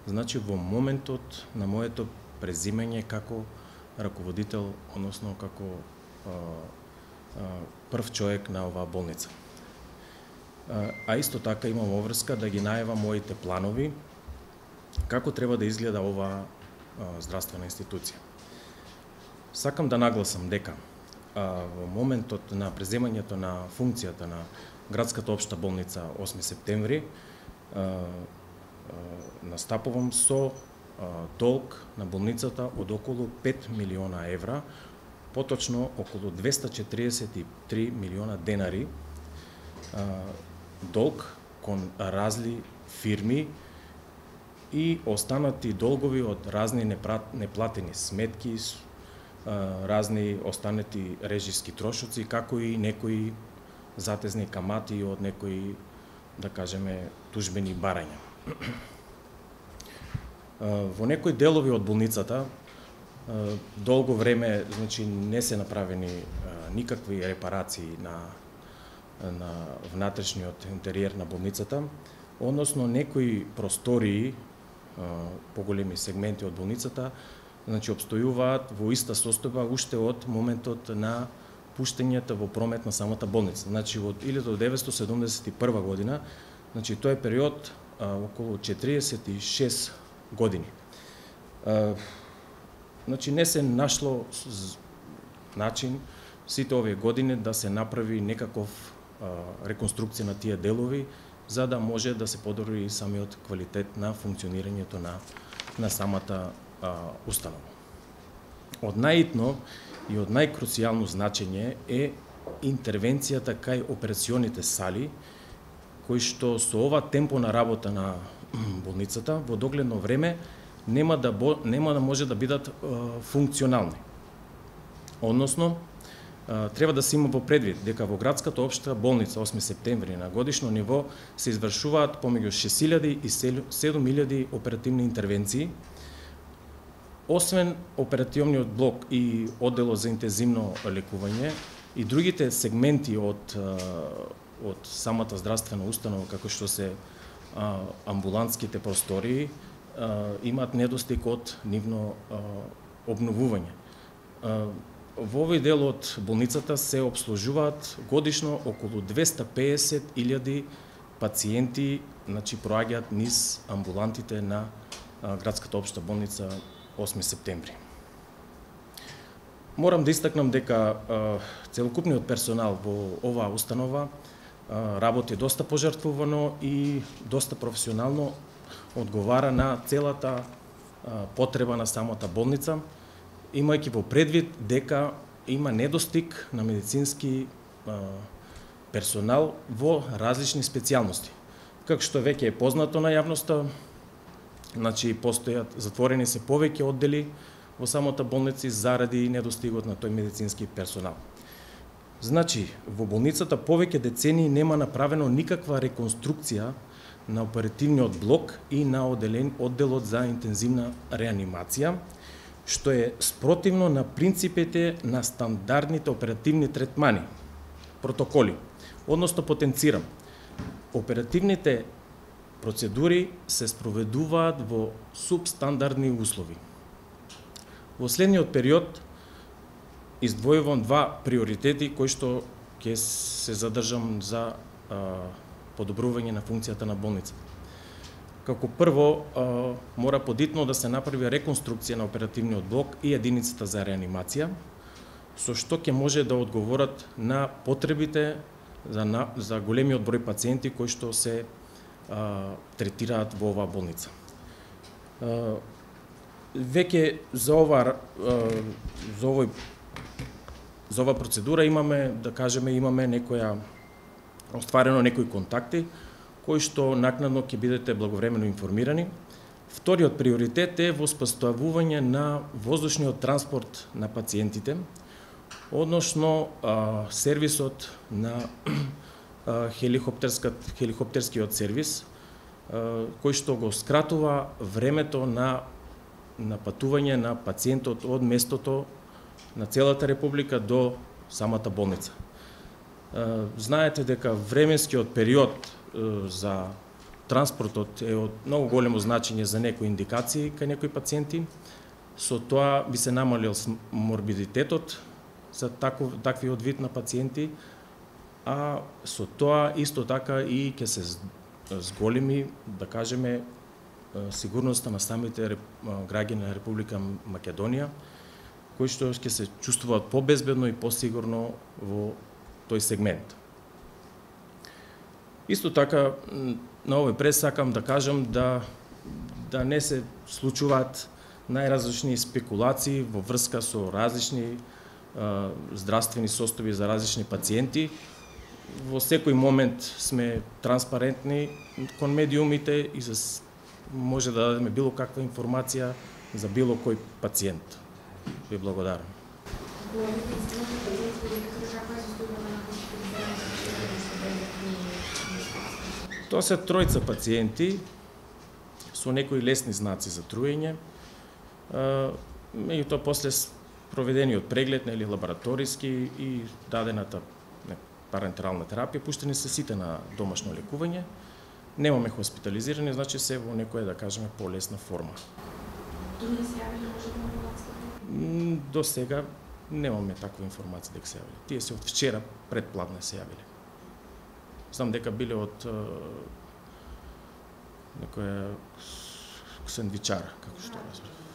Значи во моментот на моето презимање како раководител, односно како прв човек на оваа болница. А исто така имам обврска да ги најавам моите планови како треба да изгледа оваа здравствена институција. Сакам да нагласам дека во моментот на преземањето на функцијата на градската општа болница 8 септември настапувам со долг на болницата од околу 5 милиона евра, поточно околу 243 милиона денари долг кон разли фирми и останати долгови од разни неплатени сметки, разни останати режиски трошоци, како и некои затезни камати од некои, да кажеме, тужбени барања. Во некои делови од болницата долго време, значи, не се направени никакви репарации на внатрешниот интериер на болницата, односно некои простории, поголеми сегменти од болницата, значи обстојуваат во иста состојба уште од моментот на пуштењето во промет на самата болница. Значи од 1971 година, значи тој е период околу 46 години. Значи не се нашло начин сите овие години да се направи некаков реконструкција на тие делови, за да може да се подобри и самиот квалитет на функционирањето на самата установа. Од најитно и од најкруцијално значење е интервенцијата кај операционите сали, кои што со ова темпо на работа на болницата во догледно време нема да може да бидат функционални. Односно, треба да се има во предвид дека во градската општа болница 8 септември на годишно ниво се извршуваат помеѓу 6000 и 7000 оперативни интервенции. Освен оперативниот блок и одделот за интензивно лекување и другите сегменти од самата здравствена установа, како што се амбулантските простории, имаат недостиг од нивно обновување. Во овој дел од болницата се обслужуваат годишно околу 250.000 пациенти, значи проаѓаат низ амбулантите на градската општа болница 8 септември. Морам да истакнам дека целокупниот персонал во оваа установа работи доста пожртвувано и доста професионално, одговара на целата потреба на самата болница, имајќи во предвид дека има недостиг на медицински персонал во различни специјалности. Како што веќе е познато на јавноста, значи постојат, затворени се повеќе оддели во самата болница заради недостигот на тој медицински персонал. Значи, во болницата повеќе децении нема направено никаква реконструкција на оперативниот блок и на одделот за интензивна реанимација, што е спротивно на принципите на стандардните оперативни третмани, протоколи. Односно, потенцирам, оперативните процедури се спроведуваат во субстандардни услови. Во следниот период издвојувам два приоритети кои што ќе се задржам за подобрување на функцијата на болницата. Како прво, мора подитно да се направи реконструкција на оперативниот блок и единицата за реанимација, со што ќе може да одговорат на потребите за големиот број пациенти кои што се третираат во оваа болница. Веќе за оваа процедура имаме, да кажеме, остварено некои контакти, кои што накнадно ќе бидете благовремено информирани. Вториот приоритет е воспоставување на воздушниот транспорт на пациентите, односно сервисот на хеликоптерскиот сервис, кој што го скратува времето на патување на пациентот од местото на целата република до самата болница. Знаете дека временскиот период за транспортот е од многу големо значење за некои индикации кај некои пациенти. Со тоа би се намалил морбидитетот за таквиот вид на пациенти, а со тоа исто така и ќе се зголеми, да кажеме, сигурноста на самите граѓани на Република Македонија, кои што ќе се чувствуваат побезбедно и посигурно во тој сегмент. Исто така, на овој прес сакам да кажам да не се случуваат најразлични спекулации во врска со различни здравствени состојби за различни пациенти. Во секој момент сме транспарентни кон медиумите и може да дадеме било каква информација за било кој пациент. Ви благодарам. Тоа се тројца пациенти со некои лесни знаци за труење. Меѓутоа после проведениот преглед или лабораториски и дадената парентерална терапија, пуштени се сите на домашно лекување. Немаме хоспитализирани, значи се во некоја, да кажеме, полесна форма. Дури се јавиле може да амбулантска? До сега немаме таква информација дека се јавиле. Тие се од вчера предпладне се јавиле. Знам дека биле од некоја сендвичара, како што разбрав.